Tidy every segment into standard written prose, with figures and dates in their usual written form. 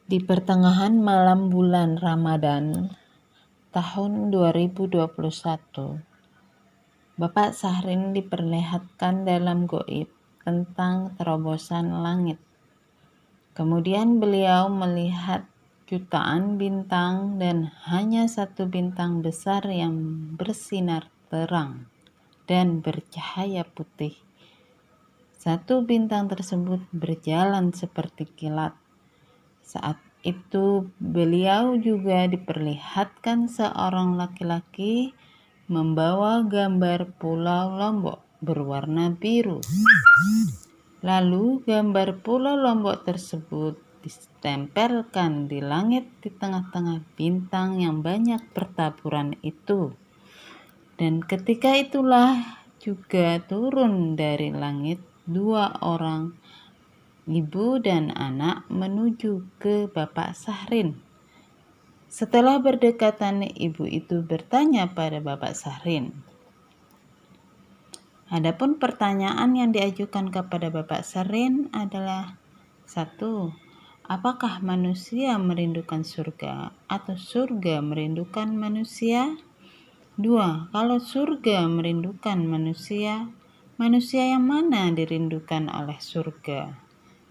Di pertengahan malam bulan Ramadan tahun 2021, Bapak Syahrin diperlihatkan dalam gaib tentang terobosan langit. Kemudian beliau melihat jutaan bintang dan hanya satu bintang besar yang bersinar terang dan bercahaya putih. Satu bintang tersebut berjalan seperti kilat. Saat itu beliau juga diperlihatkan seorang laki-laki membawa gambar Pulau Lombok berwarna biru. Lalu gambar Pulau Lombok tersebut ditempelkan di langit di tengah-tengah bintang yang banyak bertaburan itu. Dan ketika itulah juga turun dari langit dua orang, ibu dan anak, menuju ke Bapak Syahrin. Setelah berdekatan, ibu itu bertanya pada Bapak Syahrin. Adapun pertanyaan yang diajukan kepada Bapak Syahrin adalah: 1. Apakah manusia merindukan surga atau surga merindukan manusia? 2. Kalau surga merindukan manusia, manusia yang mana dirindukan oleh surga?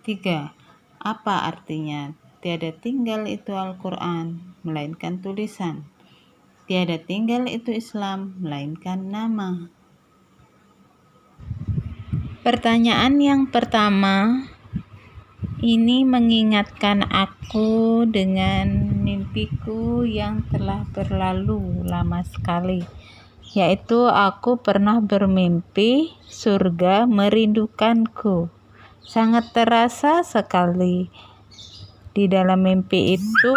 3. Apa artinya tiada tinggal itu Al-Quran, melainkan tulisan? Tiada tinggal itu Islam, melainkan nama. Pertanyaan yang pertama ini mengingatkan aku dengan mimpiku yang telah berlalu lama sekali, yaitu aku pernah bermimpi surga merindukanku. Sangat terasa sekali. Di dalam mimpi itu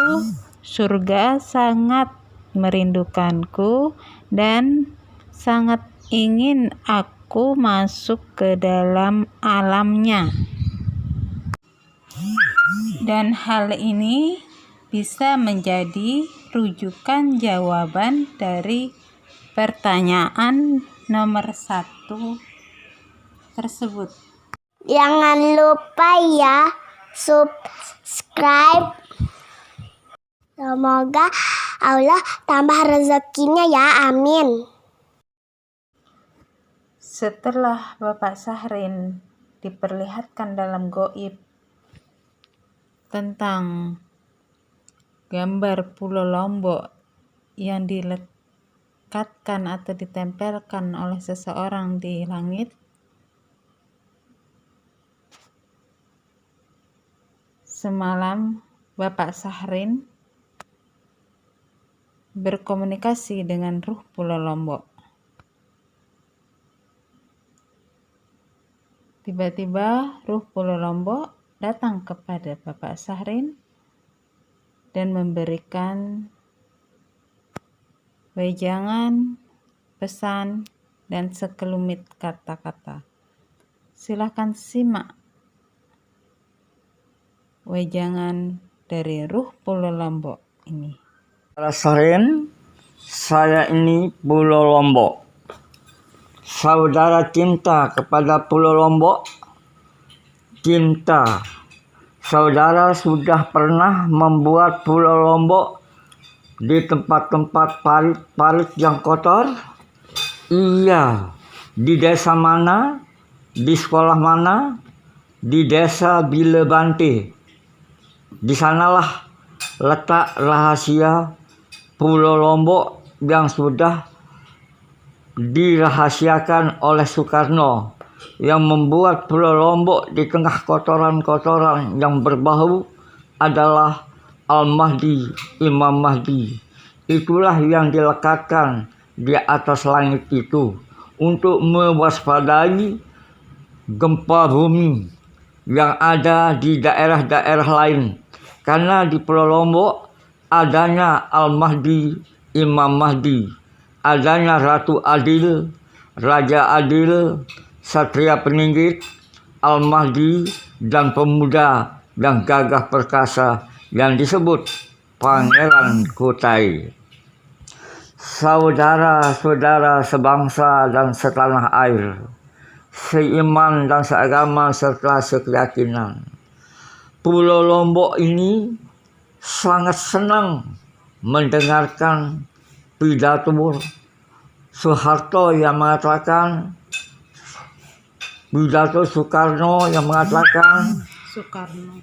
surga sangat merindukanku dan sangat ingin aku masuk ke dalam alamnya. Dan hal ini bisa menjadi rujukan jawaban dari pertanyaan nomor 1 tersebut. Jangan lupa ya subscribe. Semoga Allah tambah rezekinya ya, amin. Setelah Bapak Syahrin diperlihatkan dalam gaib tentang gambar Pulau Lombok yang dilekatkan atau ditempelkan oleh seseorang di langit, semalam Bapak Syahrin berkomunikasi dengan ruh Pulau Lombok. Tiba-tiba ruh Pulau Lombok datang kepada Bapak Syahrin dan memberikan wejangan, pesan, dan sekelumit kata-kata. Silakan simak wejangan dari ruh Pulau Lombok ini. Bapak Syahrin, saya ini Pulau Lombok. Saudara cinta kepada Pulau Lombok? Cinta. Saudara sudah pernah membuat Pulau Lombok di tempat-tempat parit-parit yang kotor? Iya. Di desa mana? Di sekolah mana? Di desa Bilebante. Di sanalah letak rahasia Pulau Lombok yang sudah dirahasiakan oleh Soekarno, yang membuat Pulau Lombok di tengah kotoran-kotoran yang berbau adalah Al-Mahdi, Imam Mahdi. Itulah yang dilekatkan di atas langit itu untuk mewaspadai gempa bumi yang ada di daerah-daerah lain. Karena di Pulau Lombok adanya Al-Mahdi, Imam Mahdi, adanya Ratu Adil, Raja Adil, Satria Peningit, Al-Mahdi, dan pemuda yang gagah perkasa yang disebut Pangeran Kutai. Saudara-saudara sebangsa dan setanah air, seiman dan seagama serta sekeyakinan, Pulau Lombok ini sangat senang mendengarkan pidato Soeharto yang mengatakan, pidato Soekarno yang mengatakan, Soekarno.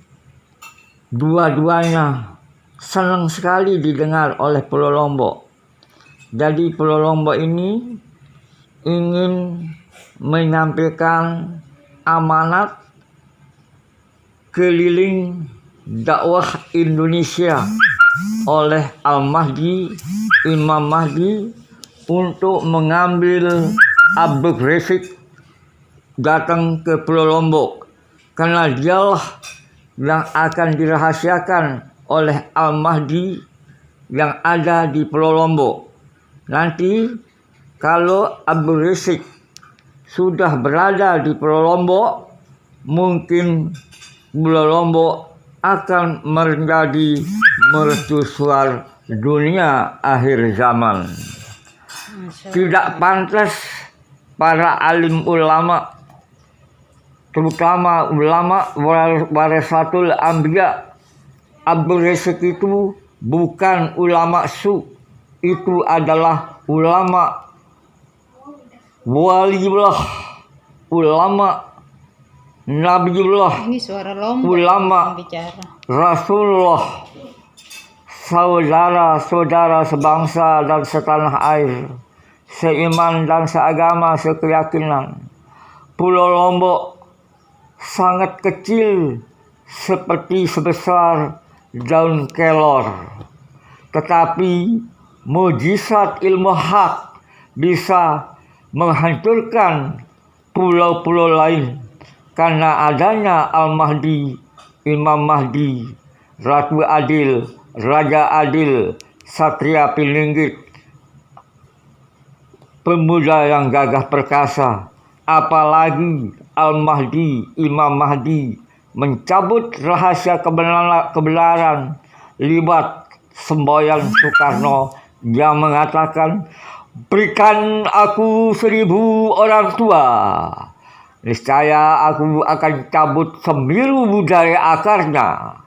dua-duanya senang sekali didengar oleh Pulau Lombok. Jadi Pulau Lombok ini ingin menyampaikan amanat keliling dakwah Indonesia oleh Al-Mahdi, Imam Mahdi, untuk mengambil Habib Rizik datang ke Pulau Lombok, karena dialah yang akan dirahasiakan oleh Al-Mahdi yang ada di Pulau Lombok. Nanti kalau Habib Rizik sudah berada di Pulau Lombok, mungkin Pulau Lombok akan menjadi mercusuar dunia akhir zaman. Tidak pantas para alim ulama, terutama ulama warasatul anbiya, Habib Rizik itu bukan ulama su, itu adalah ulama waliullah, ulama nabiullah, Ini suara Lombok ulama yang bicara. Rasulullah, saudara-saudara sebangsa dan setanah air, seiman dan seagama, sekeyakinan. Pulau Lombok sangat kecil, seperti sebesar daun kelor. Tetapi mujizat ilmu hak bisa menghancurkan pulau-pulau lain karena adanya Al-Mahdi, Imam Mahdi, Ratu Adil, Raja Adil, Satria Pininggit, pemuda yang gagah perkasa. Apalagi Al-Mahdi, Imam Mahdi mencabut rahasia kebenaran lewat semboyan Soekarno yang mengatakan, berikan aku 1000 orang tua, niscaya aku akan cabut semilu dari akarnya,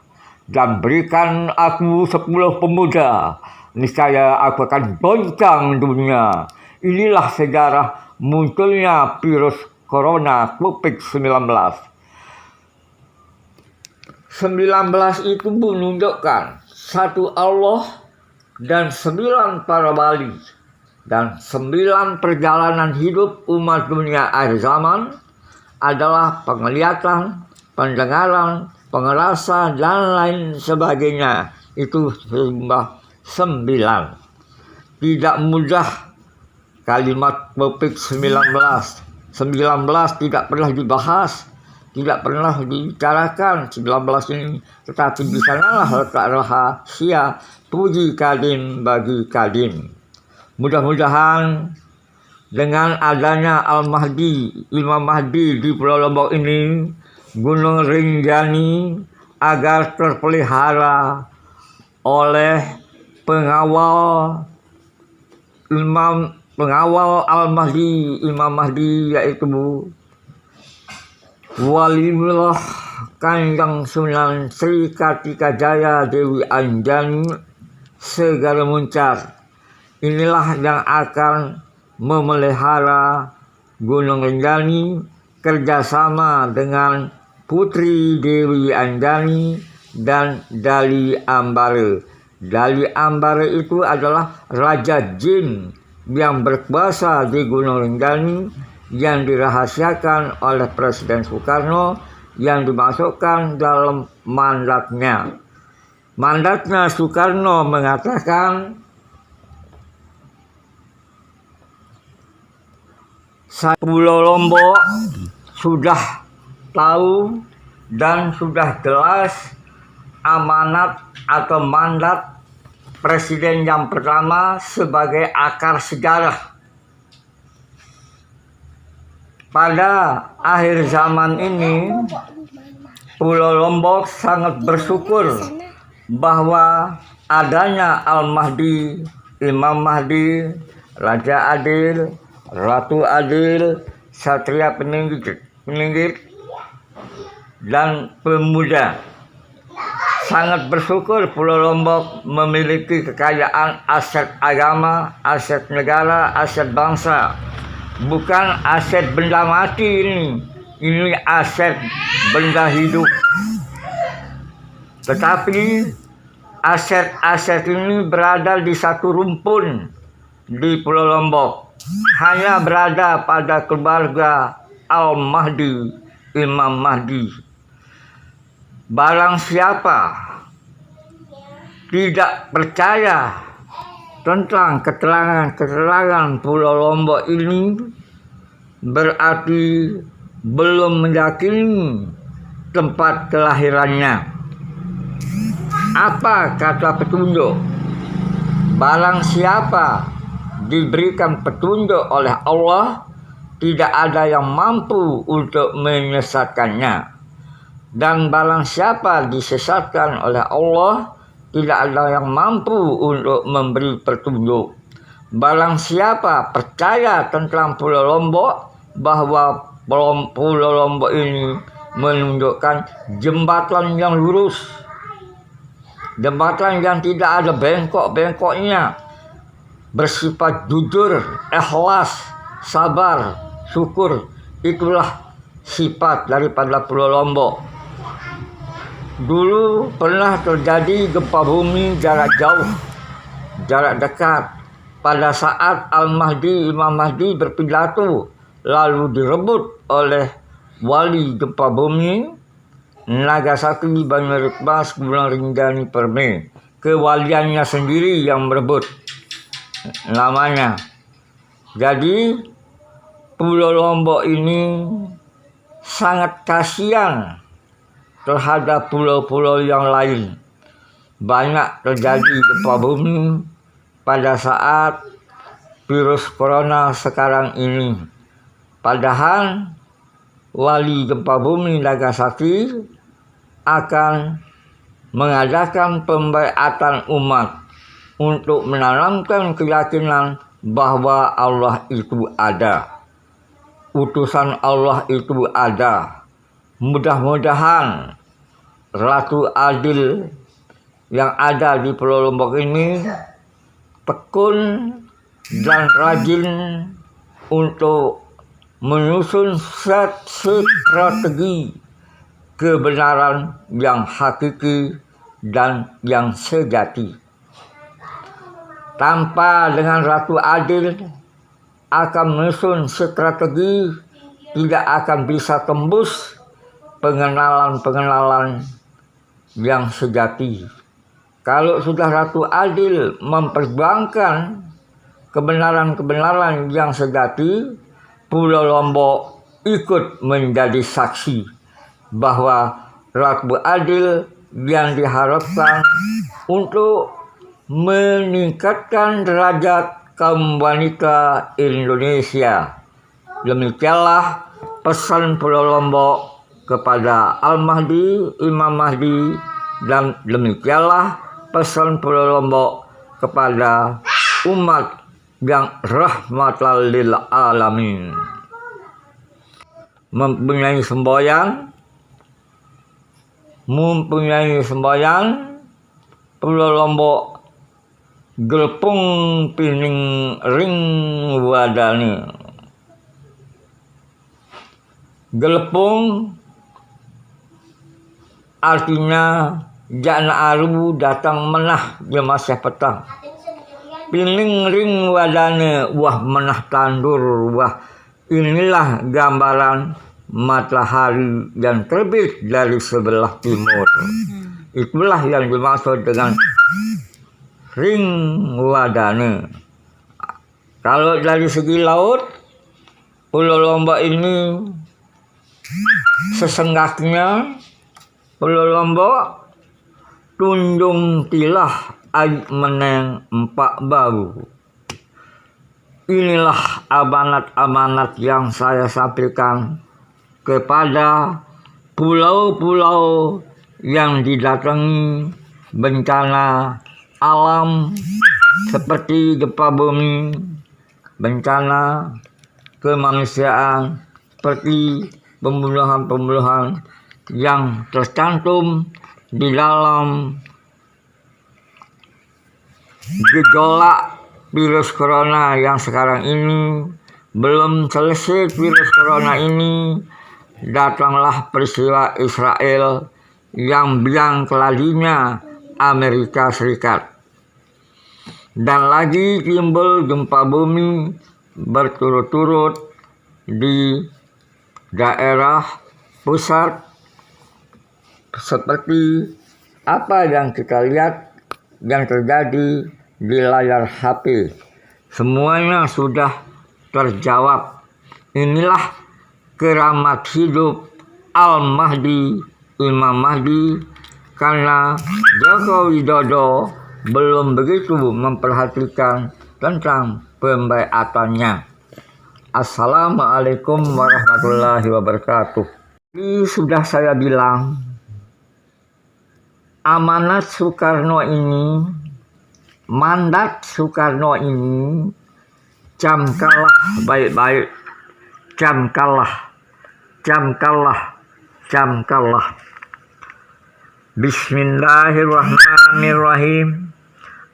dan berikan aku 10 pemuda, niscaya aku akan goncang dunia. Inilah sejarah munculnya virus corona COVID-19. 19 itu menunjukkan satu Allah dan 9 para wali, dan 9 perjalanan hidup umat dunia akhir zaman adalah penglihatan, pendengaran, pengerasa, dan lain sebagainya. Itu sejumlah 9. Tidak mudah kalimat COVID-19. 19 tidak pernah dibahas, tidak pernah dibicarakan 19 ini. Tetapi di sanalah letak rahasia puji Kadim bagi Kadim. Mudah-mudahan dengan adanya Al-Mahdi, Imam Mahdi di Pulau Lombok ini, Gunung Rinjani agar terpelihara oleh pengawal Al-Mahdi, Imam Mahdi, yaitu Waliullah Kanjeng Sunan Sri Kartikajaya Dewi Anjani Segara Muncar. Inilah yang akan memelihara Gunung Rinjani kerjasama dengan Putri Dewi Anjani dan Dali Ambare. Dali Ambare itu adalah Raja Jin yang berkuasa di Gunung Rinjani, yang dirahasiakan oleh Presiden Soekarno, yang dimasukkan dalam mandatnya. Mandatnya Soekarno mengatakan, Pulau Lombok sudah tahu dan sudah jelas amanat atau mandat Presiden yang pertama sebagai akar sejarah. Pada akhir zaman ini, Pulau Lombok sangat bersyukur bahwa adanya Al-Mahdi, Imam Mahdi, Raja Adil, Ratu Adil, Satria Pininggit, dan pemuda. sangat bersyukur Pulau Lombok memiliki kekayaan aset agama, aset negara, aset bangsa. Bukan aset benda mati ini aset benda hidup. Tetapi aset-aset ini berada di satu rumpun di Pulau Lombok. Hanya berada pada keluarga Al-Mahdi, Imam Mahdi. Barang siapa tidak percaya tentang keterangan Pulau Lombok ini, berarti belum meyakini tempat kelahirannya. Apa kata petunjuk? Barang siapa diberikan petunjuk oleh Allah, tidak ada yang mampu untuk menyesatkannya. Dan barang siapa disesatkan oleh Allah, tidak ada yang mampu untuk memberi petunjuk. Barang siapa percaya tentang Pulau Lombok, bahwa Pulau Lombok ini menunjukkan jembatan yang lurus, jembatan yang tidak ada bengkok-bengkoknya, bersifat jujur, ikhlas, sabar, syukur. Itulah sifat daripada Pulau Lombok. Dulu pernah terjadi gempa bumi jarak jauh, jarak dekat. Pada saat Al-Mahdi, Imam Mahdi berpidato, lalu direbut oleh wali gempa bumi Nagasaki, Banjarnegara, Gunung Rinjani, Permai. Kewaliannya sendiri yang merebut namanya. Jadi Pulau Lombok ini sangat kasihan terhadap pulau-pulau yang lain. Banyak terjadi gempa bumi pada saat virus corona sekarang ini. Padahal wali gempa bumi Nagasaki akan mengadakan pembaiatan umat untuk menanamkan keyakinan bahwa Allah itu ada. Utusan Allah itu ada. Mudah-mudahan Ratu Adil yang ada di Pulau Lombok ini tekun dan rajin untuk menyusun strategi kebenaran yang hakiki dan yang sejati. Tanpa dengan Ratu Adil akan menyusun strategi, tidak akan bisa tembus pengenalan yang sejati. Kalau sudah Ratu Adil memperjuangkan kebenaran-kebenaran yang sejati, Pulau Lombok ikut menjadi saksi bahwa Ratu Adil yang diharapkan untuk meningkatkan derajat kaum wanita Indonesia. Demikianlah pesan Pulau Lombok kepada Al-Mahdi, Imam Mahdi, dan demikianlah pesan Pulau Lombok kepada umat yang rahmatan lil alamin. Mempunyai semboyan Pulau Lombok gelpung pining ring wadani. Gelpung artinya jana aru datang menah di masa petang. Pining ring wadane, wah menah tandur, wah inilah gambaran matahari yang terbit dari sebelah timur. Itulah yang dimaksud dengan ring wadane. Kalau dari segi laut, Pulau Lombok ini sesenggaknya Pulau Lombok tunjung tilah aib meneng empak bau. Inilah amanat-amanat yang saya sampaikan kepada pulau-pulau yang didatangi bencana alam seperti gempa bumi, bencana kemanusiaan seperti pembunuhan-pembunuhan yang tercantum di dalam gejolak virus corona yang sekarang ini. Belum selesai virus corona ini, datanglah peristiwa Israel yang biang keladinya Amerika Serikat. Dan lagi timbul gempa bumi berturut-turut di daerah pusat seperti apa yang kita lihat yang terjadi di layar HP. Semuanya sudah terjawab. Inilah keramat hidup Al-Mahdi, Imam Mahdi, karena Joko Widodo belum begitu memperhatikan tentang pembaiatannya. Assalamualaikum warahmatullahi wabarakatuh. Ini sudah saya bilang, amanat Soekarno ini, mandat Soekarno ini, camkanlah baik-baik, camkanlah. Bismillahirrahmanirrahim.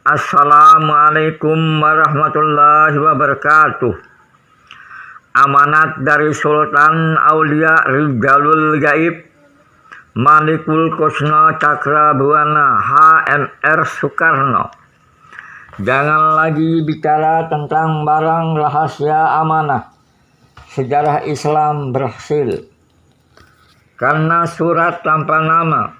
Assalamualaikum warahmatullahi wabarakatuh. Amanat dari Sultan Aulia Rijalul Gaib Malikul Kusno Cakrabuana HMR Soekarno. Jangan lagi bicara tentang barang rahasia amanah. Sejarah Islam berhasil. Karena surat tanpa nama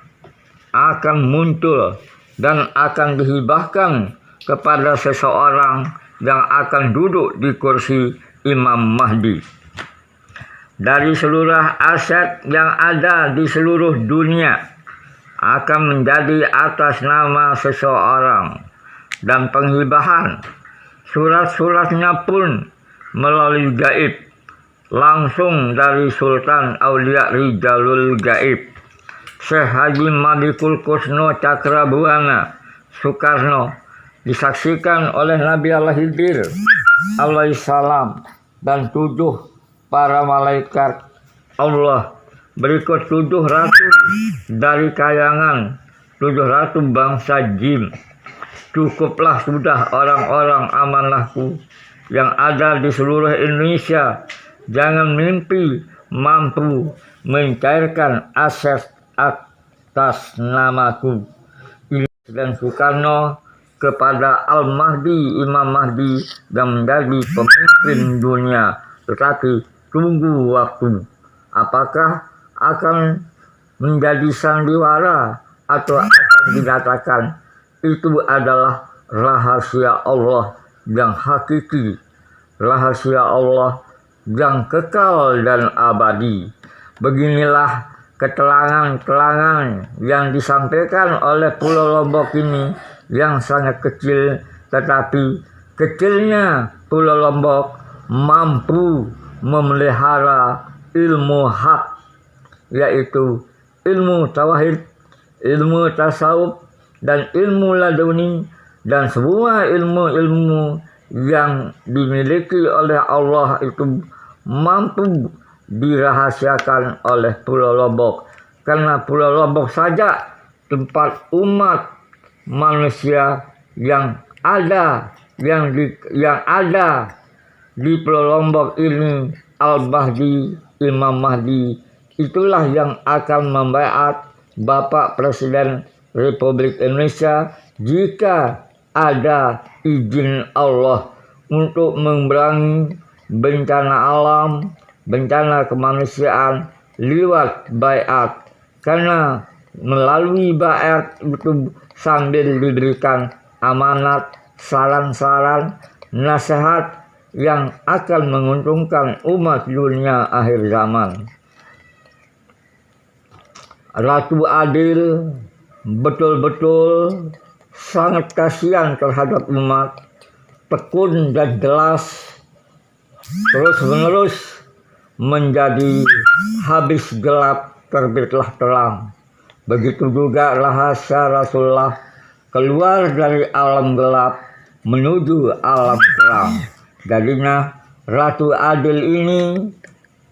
akan muncul dan akan dihibahkan kepada seseorang yang akan duduk di kursi Imam Mahdi. Dari seluruh aset yang ada di seluruh dunia akan menjadi atas nama seseorang. Dan penghibahan surat-suratnya pun melalui gaib, langsung dari Sultan Aulia Rijalul Gaib Syekh Haji Malikul Kusno Cakrabuana Soekarno, disaksikan oleh Nabi Allah Khidir alaihissalam dan 7 para malaikat Allah, berikut 7 ratu dari kayangan 7 ratu bangsa jin. Cukuplah sudah orang-orang amanahku yang ada di seluruh Indonesia. Jangan mimpi mampu mencairkan aset atas namaku. Dan Soekarno kepada Al-Mahdi, Imam Mahdi yang menjadi pemimpin dunia. Tetapi tunggu waktu. Apakah akan menjadi sandiwara atau akan dikatakan itu adalah rahasia Allah yang hakiki, rahasia Allah yang kekal dan abadi. Beginilah keterangan-keterangan yang disampaikan oleh Pulau Lombok ini yang sangat kecil, tetapi kecilnya Pulau Lombok mampu memelihara ilmu hak, yaitu ilmu tauhid, ilmu tasawuf, dan ilmu laduni, dan semua ilmu-ilmu yang dimiliki oleh Allah itu mampu dirahasiakan oleh Pulau Lombok. Karena Pulau Lombok saja tempat umat manusia yang ada di Pulau Lombok ini, Al-Mahdi, Imam Mahdi, itulah yang akan membaiat Bapak Presiden Republik Indonesia jika ada izin Allah untuk memerangi bencana alam, bencana kemanusiaan lewat baiat. Karena melalui baiat itu sambil diberikan amanat, saran-saran, nasihat yang akan menguntungkan umat dunia akhir zaman. Ratu Adil betul-betul sangat kasihan terhadap umat, tekun dan jelas, terus-menerus menjadi habis gelap terbitlah terang. Begitu juga rahasia Rasulullah keluar dari alam gelap menuju alam terang. Jadinya Ratu Adil ini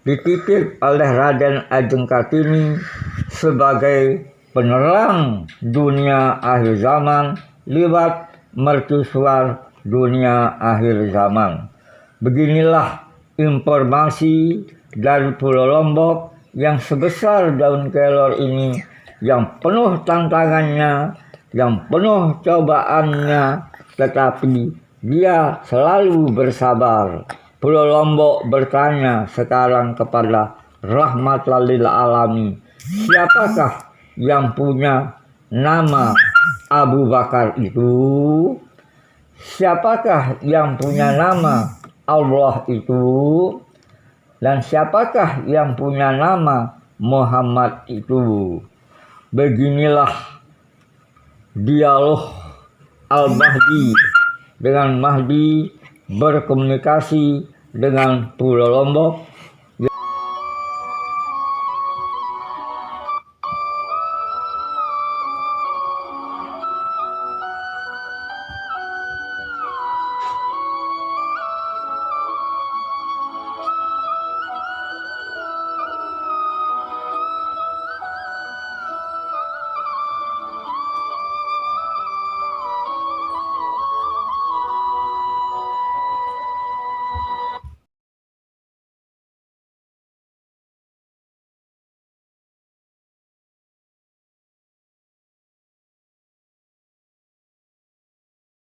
dititip oleh Raden Ajeng Kartini sebagai penerang dunia akhir zaman lewat mercusuar dunia akhir zaman. Beginilah informasi dari Pulau Lombok yang sebesar daun kelor ini, yang penuh tantangannya, yang penuh cobaannya, tetapi dia selalu bersabar. Pulau Lombok bertanya sekarang kepada Rahmatan lil Alamin, siapakah yang punya nama Abu Bakar itu? Siapakah yang punya nama Allah itu? Dan siapakah yang punya nama Muhammad itu? Beginilah dialog Al-Mahdi dengan Mahdi berkomunikasi dengan Pulau Lombok